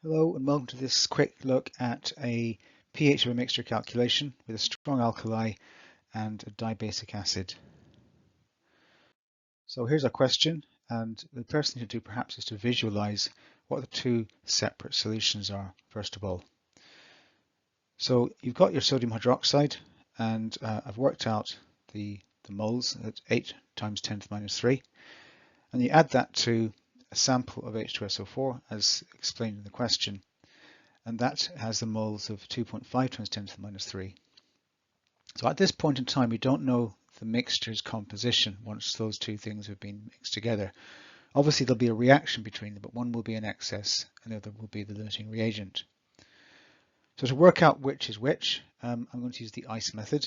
Hello and welcome to this quick look at a pH of a mixture calculation with a strong alkali and a dibasic acid. So here's our question, and the first thing to do perhaps is to visualize what the two separate solutions are first of all. So you've got your sodium hydroxide, and I've worked out the moles at 8 times 10 to the minus 3, and you add that to a sample of H2SO4 as explained in the question. And that has the moles of 2.5 times 10 to the minus 3. So at this point in time, we don't know the mixture's composition once those two things have been mixed together. Obviously, there'll be a reaction between them, but one will be in excess and the other will be the limiting reagent. So to work out which is which, I'm going to use the ICE method,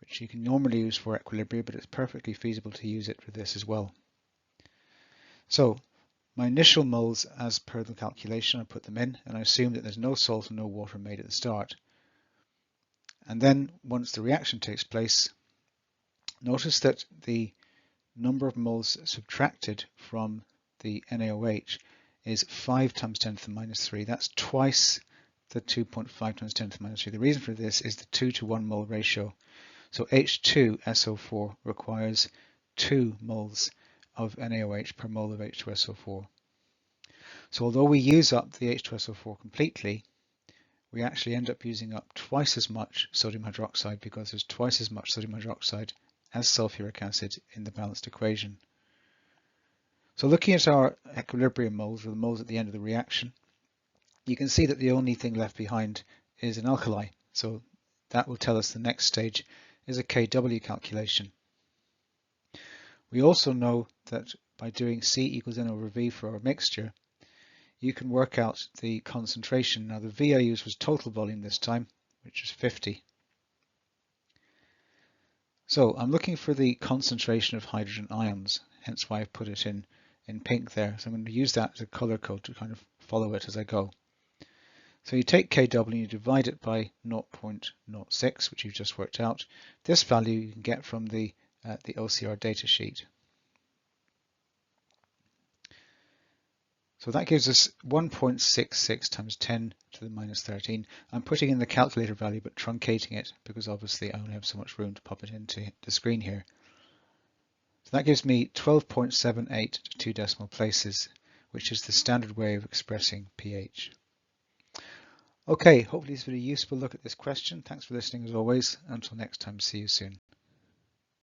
which you can normally use for equilibrium, but it's perfectly feasible to use it for this as well. So my initial moles, as per the calculation, I put them in, and I assume that there's no salt and no water made at the start. And then once the reaction takes place, notice that the number of moles subtracted from the NaOH is 5 times 10 to the minus 3. That's twice the 2.5 times 10 to the minus 3. The reason for this is the 2 to 1 mole ratio. So H2SO4 requires 2 moles of NaOH per mole of H2SO4. So although we use up the H2SO4 completely, we actually end up using up twice as much sodium hydroxide because there's twice as much sodium hydroxide as sulfuric acid in the balanced equation. So looking at our equilibrium moles, or the moles at the end of the reaction, you can see that the only thing left behind is an alkali. So that will tell us the next stage is a Kw calculation. We also know that by doing C equals N over V for our mixture, you can work out the concentration. Now the V I used was total volume this time, which is 50. So I'm looking for the concentration of hydrogen ions, hence why I've put it in pink there. So I'm going to use that as a color code to kind of follow it as I go. So you take Kw and you divide it by 0.06, which you've just worked out. This value you can get from the OCR data sheet. So that gives us 1.66 times 10 to the minus 13. I'm putting in the calculator value but truncating it because obviously I only have so much room to pop it into the screen here. So that gives me 12.78 to 2 decimal places, which is the standard way of expressing pH. Okay, hopefully this was a useful look at this question. Thanks for listening as always. Until next time, see you soon.